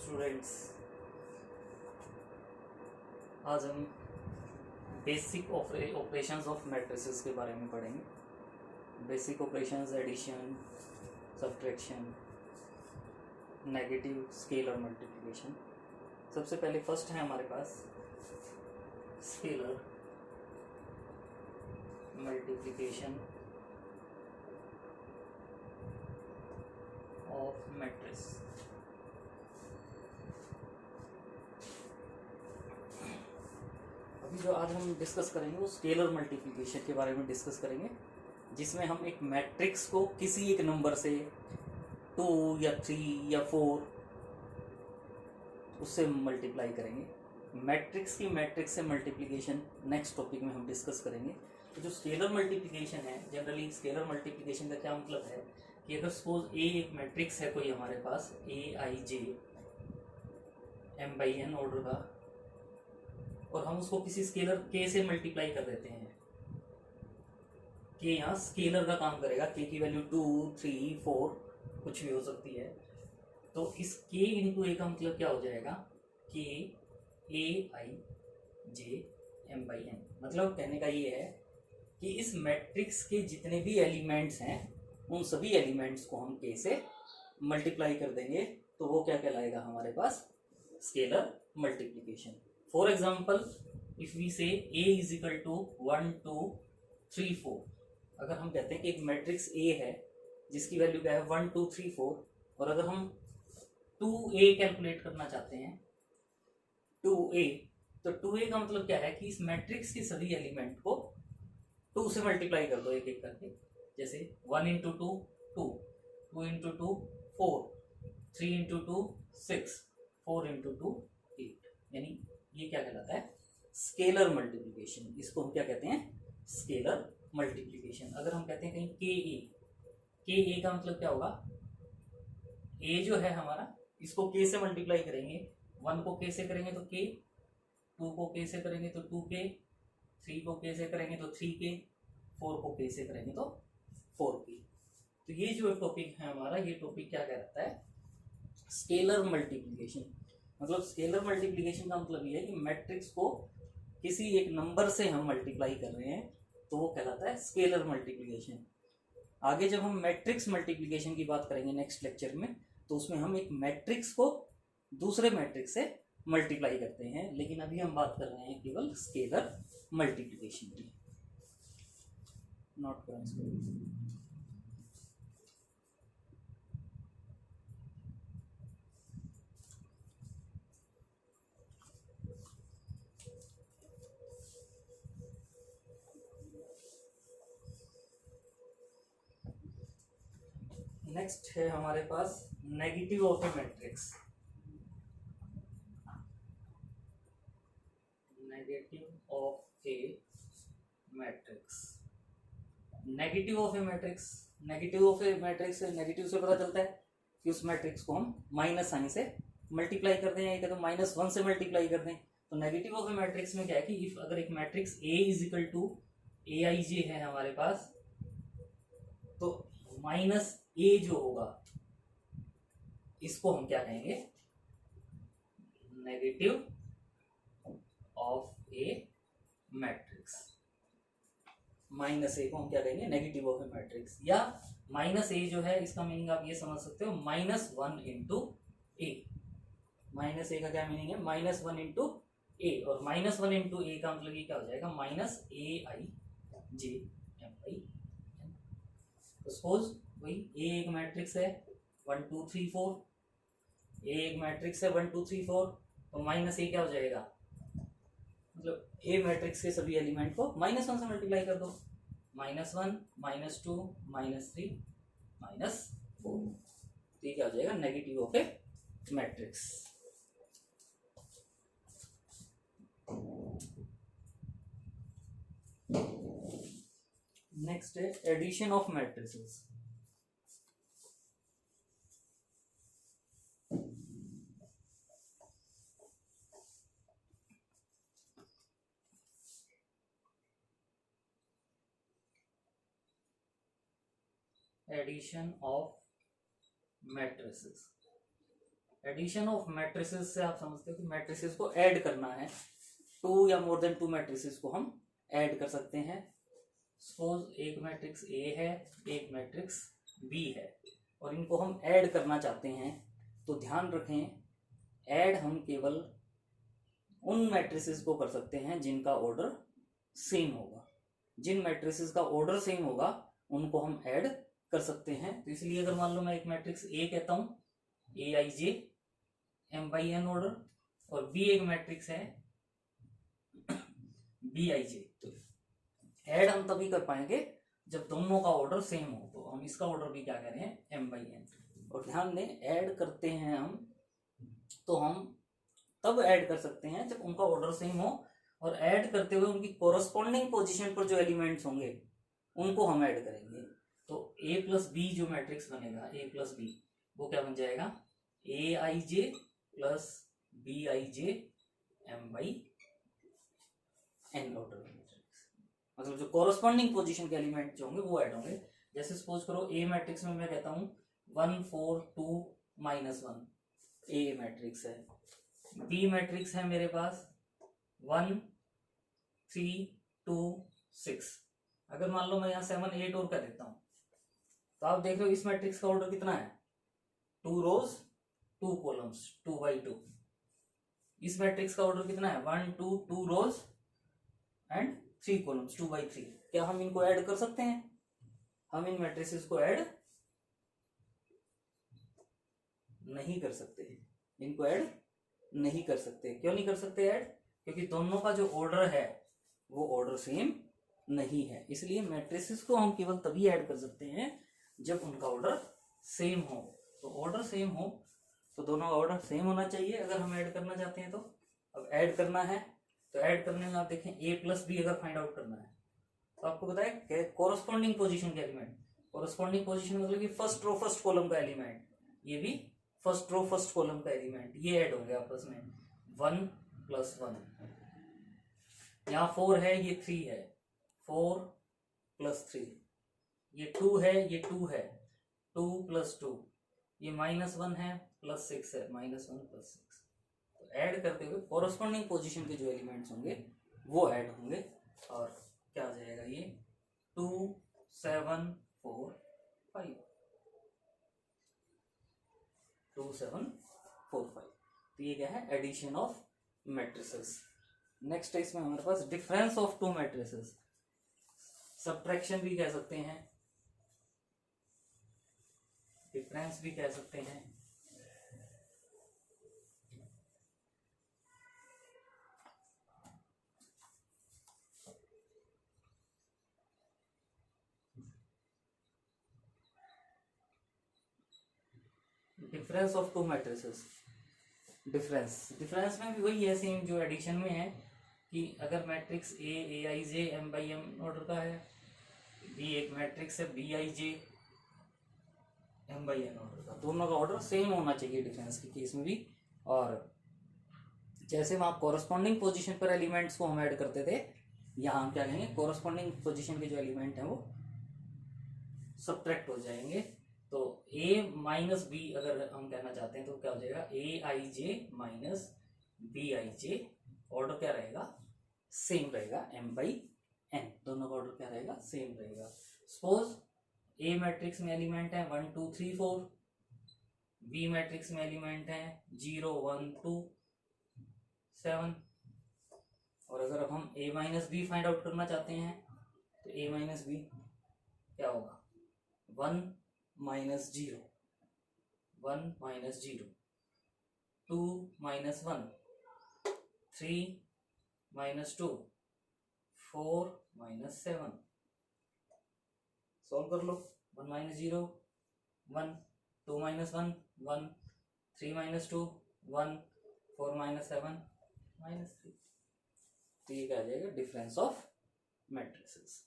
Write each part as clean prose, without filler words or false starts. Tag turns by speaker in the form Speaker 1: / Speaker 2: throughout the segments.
Speaker 1: Students, आज हम basic operations of matrices के बारे में पढ़ेंगे। Basic operations, addition, subtraction, negative, scalar multiplication. सबसे पहले फर्स्ट है हमारे पास स्केलर मल्टीप्लिकेशन ऑफ मैट्रिस। अभी जो आज हम डिस्कस करेंगे वो स्केलर मल्टीप्लिकेशन के बारे में डिस्कस करेंगे, जिसमें हम एक मैट्रिक्स को किसी एक नंबर से 2 या 3 या 4 उससे मल्टीप्लाई करेंगे। मैट्रिक्स से मल्टीप्लिकेशन नेक्स्ट टॉपिक में हम डिस्कस करेंगे। तो जो स्केलर मल्टीप्लिकेशन है, जनरली स्केलर मल्टीप्लिकेशन का क्या मतलब है कि अगर सपोज ए एक मैट्रिक्स है कोई हमारे पास AIJ M/n ऑर्डर का, और हम उसको किसी स्केलर k से मल्टीप्लाई कर देते हैं। k यहाँ स्केलर का काम करेगा, k की वैल्यू 2, 3, 4 कुछ भी हो सकती है। तो इस k इंटू ए का मतलब क्या हो जाएगा कि AIJ M/n। मतलब कहने का ये है कि इस मैट्रिक्स के जितने भी एलिमेंट्स हैं उन सभी एलिमेंट्स को हम k से मल्टीप्लाई कर देंगे, तो वो क्या कहलाएगा हमारे पास scalar multiplication. For example, if we say a is equal to 1, 2, 3, 4। अगर हम कहते हैं कि एक मैट्रिक्स a है जिसकी वैल्यू क्या है 1, 2, 3, 4, और अगर हम 2a कैलकुलेट करना चाहते हैं 2a, तो 2a का मतलब क्या है कि इस मैट्रिक्स के सभी एलिमेंट को 2 से मल्टीप्लाई कर दो एक एक करके। जैसे 1 इंटू 2 2, 2 इंटू 2 4, 3 इंटू 2 6, 4 इंटू 2 8। यानी ये क्या कहलाता है स्केलर मल्टीप्लिकेशन। इसको हम क्या कहते हैं स्केलर मल्टीप्लिकेशन। अगर हम कहते हैं कहीं के का मतलब क्या होगा, a जो है हमारा, इसको k से मल्टीप्लाई करेंगे। 1 को k से करेंगे तो k, 2 को k से करेंगे तो 2k, 3 को k से करेंगे तो 3k, 4 को k से करेंगे तो 4k। तो ये जो टॉपिक है हमारा, ये टॉपिक क्या कहता है स्केलर मल्टीप्लिकेशन। मतलब स्केलर मल्टीप्लिकेशन का मतलब ये है कि मैट्रिक्स को किसी एक नंबर से हम मल्टीप्लाई कर रहे हैं, तो वो कहलाता है स्केलर मल्टीप्लिकेशन। आगे जब हम मैट्रिक्स मल्टीप्लिकेशन की बात करेंगे नेक्स्ट लेक्चर में, तो उसमें हम एक मैट्रिक्स को दूसरे मैट्रिक्स से मल्टीप्लाई करते हैं, लेकिन अभी हम बात कर रहे हैं केवल स्केलर मल्टीप्लिकेशन की। नोट करें। नेक्स्ट है हमारे पास negative of a matrix. Negative of a matrix. Negative of a matrix, negative of a matrix से नेगेटिव से पता चलता है कि उस मैट्रिक्स को हम माइनस साइन से मल्टीप्लाई कर दें, या तो -1 से मल्टीप्लाई कर दें। तो नेगेटिव ऑफ ए मैट्रिक्स में क्या है कि इफ अगर एक matrix A is equal to AIJ है हमारे पास, तो -a जो होगा इसको हम क्या कहेंगे negative of a matrix. -a को हम क्या कहेंगे नेगेटिव ऑफ ए मैट्रिक्स। या -a जो है इसका मीनिंग आप ये समझ सकते हो -1 इंटू ए। -a का क्या मीनिंग है -1 इंटू ए, और -1 इंटू ए का मतलब ये क्या हो जाएगा -AIJ M/n। सपोज वही ए एक मैट्रिक्स है 1, 2, 3, 4, ए एक मैट्रिक्स है 1, 2, 3, 4, तो -a क्या हो जाएगा, मतलब ए मैट्रिक्स के सभी एलिमेंट को -1 से मल्टीप्लाई कर दो। -1, -2, -3, -4, तो ये क्या हो जाएगा negative of a matrix. Next है addition of matrices. Addition of matrices। Addition of matrices से आप समझते हो कि मैट्रिसेस को ऐड करना है, 2 या मोर देन 2 मैट्रिसेस को हम ऐड कर सकते हैं। सपोज एक मैट्रिक्स ए है, एक मैट्रिक्स बी है, और इनको हम ऐड करना चाहते हैं, तो ध्यान रखें ऐड हम केवल उन मैट्रिसेस को कर सकते हैं जिनका ऑर्डर सेम होगा। जिन मैट्रिसेस का ऑर्डर सेम होगा उनको हम ऐड कर सकते हैं। तो इसलिए अगर मान लो मैं एक मैट्रिक्स ए कहता हूं, ए I J M by N order, और बी एक मैट्रिक्स है बी आई जे, तो ऐड हम तभी कर पाएंगे जब दोनों का ऑर्डर सेम हो। तो हम इसका ऑर्डर भी क्या कह रहे हैं, एम बाई एन। और ध्यान दें ऐड करते हैं हम, तो हम तब ऐड कर सकते हैं जब उनका ऑर्डर सेम हो, और ऐड करते हुए उनकी कोरस्पॉन्डिंग पोजीशन पर जो एलिमेंट्स होंगे उनको हम ऐड करेंगे। तो ए प्लस बी जो मैट्रिक्स बनेगा, ए प्लस बी, वो क्या बन जाएगा, A I J plus B I J M by N order matrix. मतलब जो कोरस्पॉन्डिंग पोजीशन के एलिमेंट जो होंगे वो ऐड होंगे। जैसे सपोज करो ए मैट्रिक्स में मैं कहता हूं 1 4 2 -1, ए मैट्रिक्स है। बी मैट्रिक्स है मेरे पास 1 3 2 6। अगर मान लो मैं यहाँ 7 8 और कर देता हूं, तो आप देख रहे हो इस मैट्रिक्स का ऑर्डर कितना है, 2 रोज 2 कॉलम्स 2 बाई 2। इस मैट्रिक्स का ऑर्डर कितना है, 1 2 2 रोज एंड 3 कॉलम्स 2 बाई 3। क्या हम इनको ऐड कर सकते हैं? हम इन मैट्रिसेस को ऐड नहीं कर सकते, इनको ऐड नहीं कर सकते। क्यों नहीं कर सकते ऐड? क्योंकि दोनों का जो ऑर्डर है वो ऑर्डर सेम नहीं है। इसलिए मैट्रिसेस को हम केवल तभी ऐड कर सकते हैं जब उनका ऑर्डर सेम हो। तो ऑर्डर सेम हो तो दोनों का ऑर्डर सेम होना चाहिए अगर हम ऐड करना चाहते हैं तो। अब ऐड करना है तो ऐड करने में आप देखें ए प्लस बी अगर फाइंड आउट करना है तो आपको पता है कोरस्पॉन्डिंग पोजीशन के एलिमेंट, कोरस्पॉन्डिंग पोजीशन मतलब कि फर्स्ट रो फर्स्ट कॉलम का एलिमेंट, ये भी फर्स्ट रो फर्स्ट कॉलम का एलिमेंट, ये ऐड होंगे आपस में 1 + 1। यहाँ 4 है, ये 3 है, 4 + 3, ये 2 है, ये 2 है, 2 + 2, ये -1 है, +6 है, -1 + 6। तो ऐड करते हुए कोरस्पॉन्डिंग पोजीशन के जो एलिमेंट्स होंगे वो ऐड होंगे, और क्या आ जाएगा ये 2 7 4 5, 2 7 4 5। तो ये क्या है, एडिशन ऑफ मैट्रिसेस। नेक्स्ट है इसमें हमारे पास डिफरेंस ऑफ 2 मैट्रिसेस, सब्ट्रैक्शन भी कह सकते हैं, डिफरेंस भी कह सकते हैं। डिफरेंस ऑफ 2 मैट्रिसेस, डिफरेंस में भी वही है सेम जो एडिशन में है कि अगर matrix A I J M by M order का है, बी एक मैट्रिक्स है B I J M by N order का, दोनों का ऑर्डर सेम होना चाहिए डिफरेंस के केस में भी। और जैसे वहां कोरस्पॉन्डिंग पोजीशन पर एलिमेंट्स को हम ऐड करते थे, यहाँ हम क्या कहेंगे, कोरस्पॉन्डिंग पोजीशन के जो एलिमेंट हैं वो सब्ट्रैक्ट हो जाएंगे। तो a माइनस बी अगर हम कहना चाहते हैं तो क्या हो जाएगा, A I J minus B I J, order क्या रहेगा, सेम रहेगा, m बाई n, दोनों का ऑर्डर क्या रहेगा, सेम रहेगा। सपोज ए मैट्रिक्स में एलिमेंट है 1 2 3 4, बी मैट्रिक्स में एलिमेंट है 0 1 2 7, और अगर हम a माइनस बी फाइंड आउट करना चाहते हैं तो a माइनस बी क्या होगा, 1 -0, 1 -0, 2 -1, 3 -2, 4 -7। सॉल्व कर लो, 1 -0 1, 2 -1 1, 3 -2 1, 4 -7 -3। तो ये क्या आ जाएगा, डिफरेंस ऑफ मैट्रिसेस।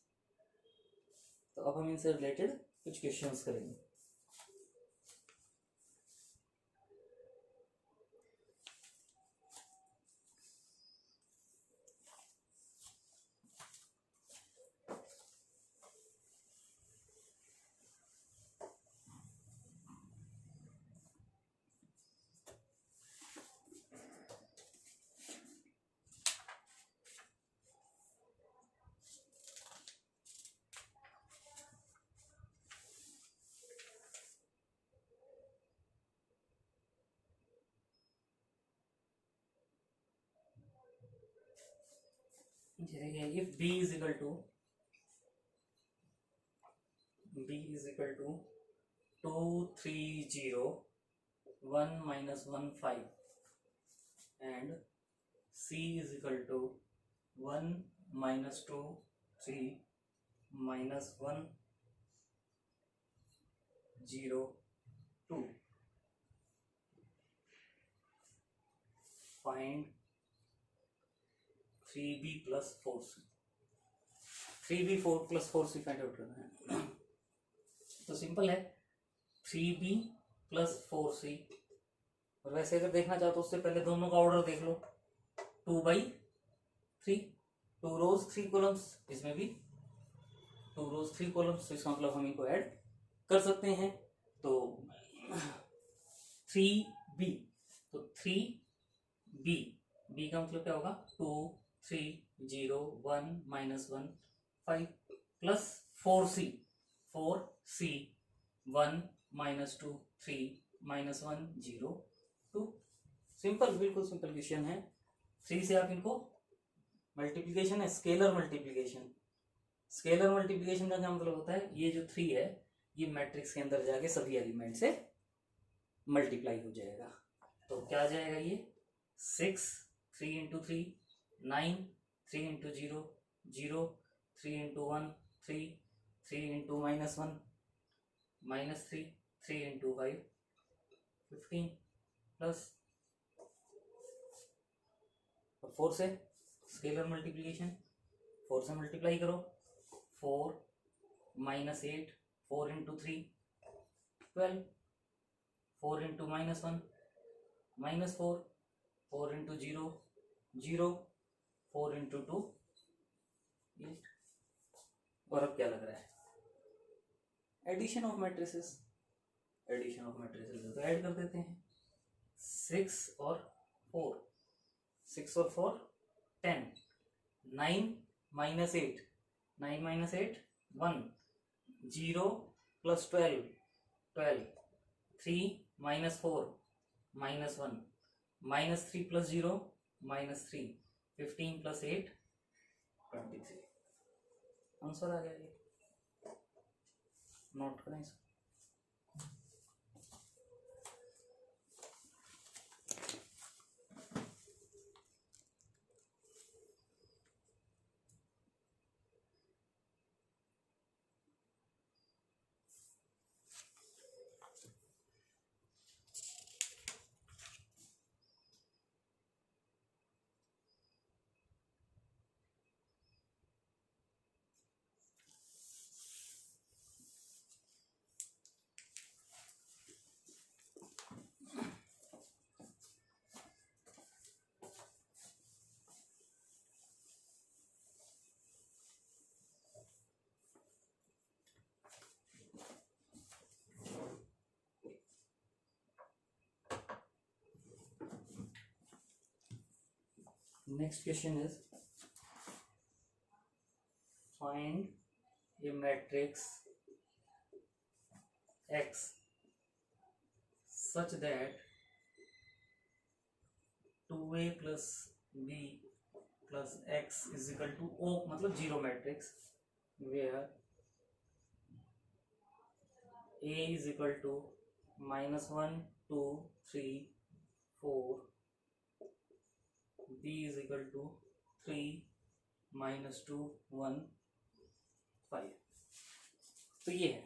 Speaker 1: तो अब हम इनसे रिलेटेड कुछ क्वेश्चंस करेंगे। जैसे if b is equal to 230 1 - 15 and c is equal to 1 - 2 3 - 1 0 2, find 3b plus 4c। 3b 4 plus 4c find out करना है। तो सिंपल है 3b plus 4c। और वैसे अगर देखना चाहो तो उससे पहले दोनों का ऑर्डर देख लो, 2/3, 2 रोज 3 कॉलम्स, इसमें भी 2 रोज 3 कॉलम्स, तो इसका मतलब हम इनको ऐड कर सकते हैं। तो 3b, तो 3b, b का मतलब क्या होगा 2 3 0 1 - 1 5 प्लस 4c 1 - 2 3 - 1 0 2। सिंपल, बिल्कुल सिंपल क्वेश्चन है। 3 से आप इनको मल्टीप्लीकेशन है, स्केलर मल्टीप्लीकेशन। स्केलर मल्टीप्लीकेशन का क्या मतलब होता है, ये जो 3 है ये मैट्रिक्स के अंदर जाके सभी एलिमेंट से मल्टीप्लाई हो जाएगा। तो क्या आ जाएगा ये 6 3 × 3 9 3 × 0 0 3 × 1 3 3 × -1 -3 3 × 5 15 प्लस 4 से स्केलर मल्टीप्लीकेशन, 4 से मल्टीप्लाई करो, 4 - 8 4 × 3 12 4 × -1 -4 4 × 0 0 4 × 2 8। और अब क्या लग रहा है, addition of matrices. Addition of matrices तो ऐड कर देते हैं, 6 और 4 6 और 4 10 9 - 8 9 - 8 1 0 + 12 12 3 - 4 -1 -3 + 0 -3 15 + 8 23। आंसर आ गया ये, नोट करें इसको। Next question is, find a matrix X such that 2a plus b plus x is equal to O, मतलब zero matrix, where a is equal to -1 2 3 4, b is equal to 3 - 2 1 5। तो ये है,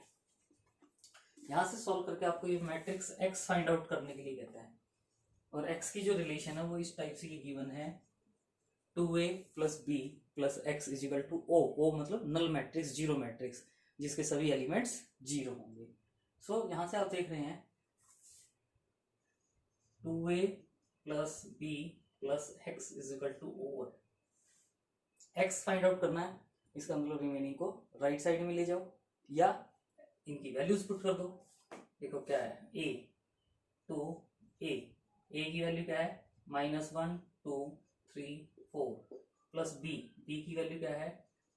Speaker 1: यहां से सॉल्व करके आपको ये मैट्रिक्स x फाइंड आउट करने के लिए कहता है। और x की जो रिलेशन है वो इस टाइप से गिवन है, 2a + b + x is equal to O। O मतलब नल मैट्रिक्स, जीरो मैट्रिक्स जिसके सभी एलिमेंट्स जीरो होंगे। सो यहां से आप देख रहे हैं 2a + b + x is equal to O। x find out करना है, इसका मतलब रिमेनिंग को राइट साइड में ले जाओ या इनकी वैल्यूज पुट कर दो। देखो क्या है, a to a की वैल्यू क्या है -1 2 3 4 प्लस b की वैल्यू क्या है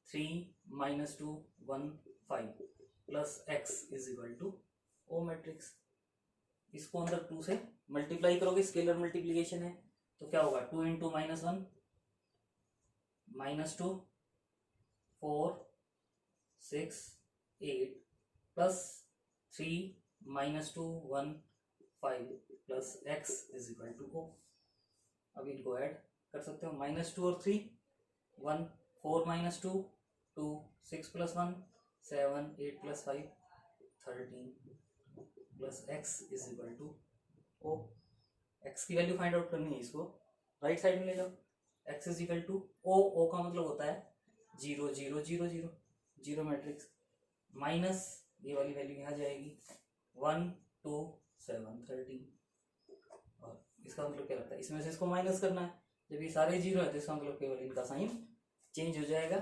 Speaker 1: 3 - 2 1 5 plus x is equal to O matrix. इसको अंदर 2 से मल्टीप्लाई करोगे, स्केलर मल्टीप्लीकेशन है, तो क्या होगा 2 × -1 -2 4 6 8 plus 3 -2 1 5 plus x is equal to O। अब इनको ऐड कर सकते हो, -2 और 3 1 4 -2 2 6 + 1 7 8 + 5 13 plus x is equal to O। x की वैल्यू फाइंड आउट करनी है, इसको राइट साइड में ले जाओ। x is equal to O। O का मतलब होता है 0 0 0 0 जीरो मैट्रिक्स, माइनस ये वाली वैल्यू यहाँ जाएगी 1 2 7 13। और इसका मतलब क्या लगता है, इसमें से इसको माइनस करना है, जब ये सारे जीरो है तो इसका मतलब केवल इनका साइन चेंज हो जाएगा,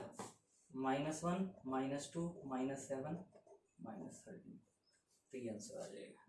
Speaker 1: -1 -2 -7 -13, तो ये आंसर आ जाएगा।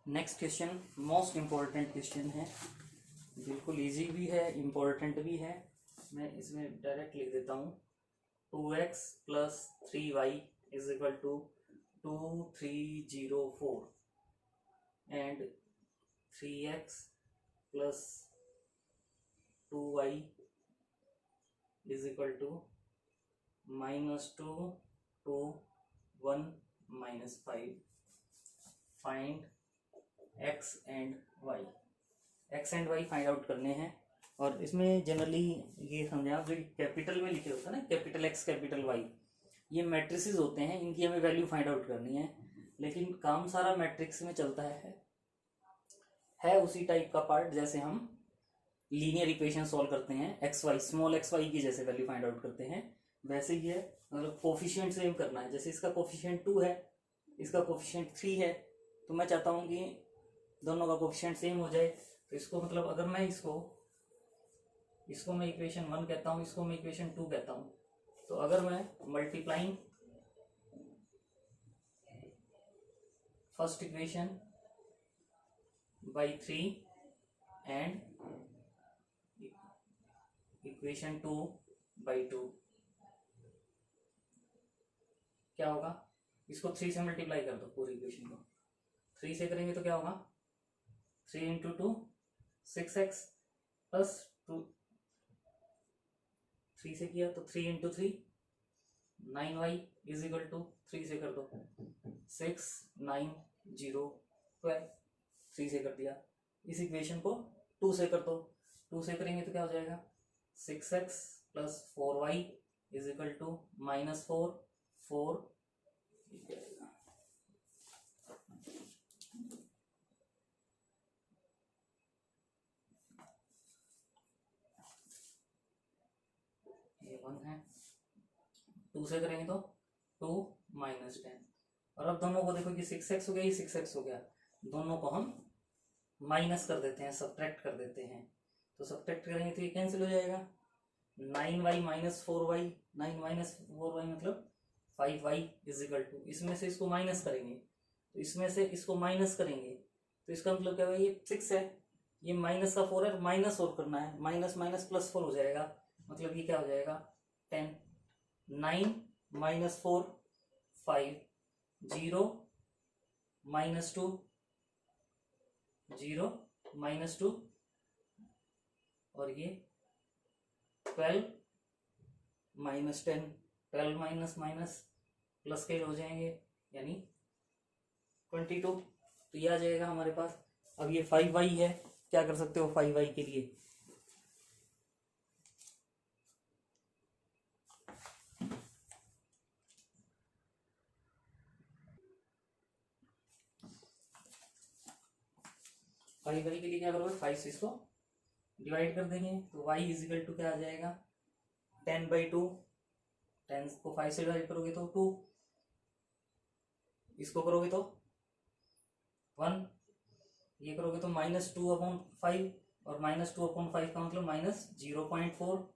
Speaker 1: Next question most important question है, बिल्कुल इजी भी है, इम्पोर्टेंट भी है। मैं इसमें डायरेक्ट लिख देता हूँ, 2x + 3y is equal to 2304 and 3x + 2y is equal to -2 2 1 -5। Find x and y। x and y find out करने हैं, और इसमें जनरली ये समझे आप, जो कैपिटल में लिखे होता है ना, कैपिटल X कैपिटल Y, ये मैट्रिसेस होते हैं, इनकी हमें वैल्यू फाइंड आउट करनी है। लेकिन काम सारा मैट्रिक्स में चलता है उसी टाइप का पार्ट जैसे हम लीनियर इक्वेशन सॉल्व करते हैं, x y small x y की जैसे वैल्यू फाइंड आउट करते हैं, वैसे ही है। मतलब कोफिशिएंट सेम करना है, जैसे इसका कोफिशिएंट 2 है, इसका कोफिशिएंट 3 है, तो मैं चाहता हूँ कि दोनों का कोफिशिएंट सेम हो जाए। तो इसको मतलब अगर मैं इसको मैं इक्वेशन 1 कहता हूँ, इसको मैं इक्वेशन 2 कहता हूँ, तो अगर मैं multiplying first equation by 3 and equation 2 by 2, क्या होगा, इसको 3 से मल्टीप्लाई कर दो पूरी इक्वेशन को, 3 से करेंगे तो क्या होगा, 3 × 2 6x प्लस 2, 3 से किया तो 3 × 3 9y इज इक्वल टू 3 से कर दो 6 9 0 12, 3 से कर दिया। इस इक्वेशन को 2 से कर दो, 2 से करेंगे तो क्या हो जाएगा, 6x + 4y is equal to -4 4 ये 1 है, 2 से करेंगे तो 2 - 10। और अब दोनों को देखो कि 6x हो गया, ये 6x हो गया, दोनों को हम माइनस कर देते हैं, सब्ट्रैक्ट कर देते हैं, तो सब्ट्रैक्ट करेंगे तो ये कैंसिल हो जाएगा, 9y - 4y 9 - 4y मतलब 5y इज इक्वल टू, इसमें से इसको माइनस करेंगे तो इसमें से इसको माइनस करेंगे तो इसका मतलब क्या होगा, ये 6 है, ये माइनस का 4 है, माइनस और करना है, माइनस माइनस प्लस 4 हो जाएगा, मतलब ये क्या हो जाएगा 10, 9 - 4 5 0 -2 0 -2 और ये 12 -10, 12 माइनस माइनस प्लस के हो जाएंगे यानी 22, तो ये आ जाएगा हमारे पास। अब ये 5y है, क्या कर सकते हो 5y के लिए, 5y के लिए क्या करोगे, 5 से इसको डिवाइड कर देंगे तो y इजिकल टू क्या आ जाएगा, 10/2। 10 को 5 से डिवाइड करोगे तो 2, इसको करोगे तो 1, ये करोगे तो -2/5, और -2/5 का मतलब -0.4,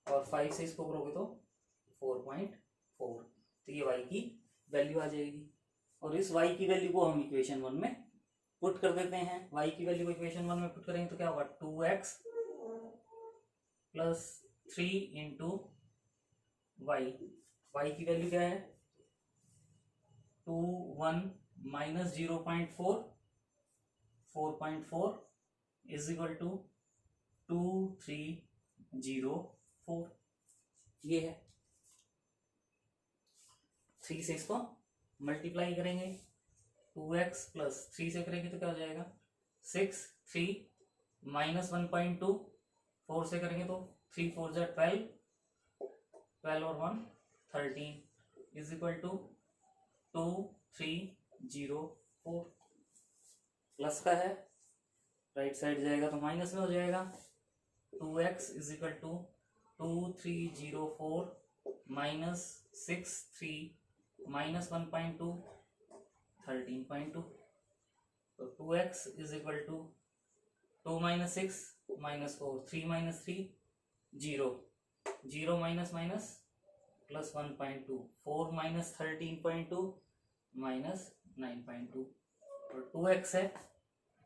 Speaker 1: और 5 से इसको करोगे तो 4.4। तो ये y की वैल्यू आ जाएगी। और इस y की वैल्यू को हम इक्वेशन 1 में पुट कर देते हैं। y की वैल्यू को इक्वेशन 1 में पुट करेंगे तो क्या होगा, 2x plus 3 into y. y की वैल्यू क्या है, 2 1 माइनस 0.4, 4.4 इज इक्वल टू 2304। ये है। 3 से इसको मल्टीप्लाई करेंगे, 2x प्लस 3 से करेंगे तो क्या हो जाएगा, 6, 3 माइनस 1.2, 4 से करेंगे तो 3 4 जा 12, 12 और 1 13 इज इक्वल टू 2304। प्लस का है, राइट साइड जाएगा तो माइनस में हो जाएगा। 2x is equal to 2304 minus 6 3 minus 1.2 13.2। तो 2x is equal to 2 minus 6 minus 4 3 minus 3 0 0 minus minus plus 1.2 4 minus 13.2 minus 9.2। और 2x है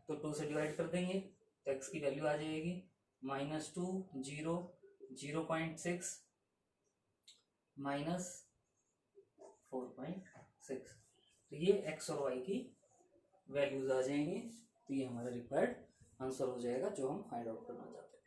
Speaker 1: तो 2 से डिवाइड कर देंगे तो x की वैल्यू आ जाएगी -2 0 0.6 माइनस 4.6। तो ये x और y की वैल्यूज आ जाएंगे। तो ये हमारा रिक्वायर्ड आंसर हो जाएगा जो हम फाइंड आउट करना चाहते हैं।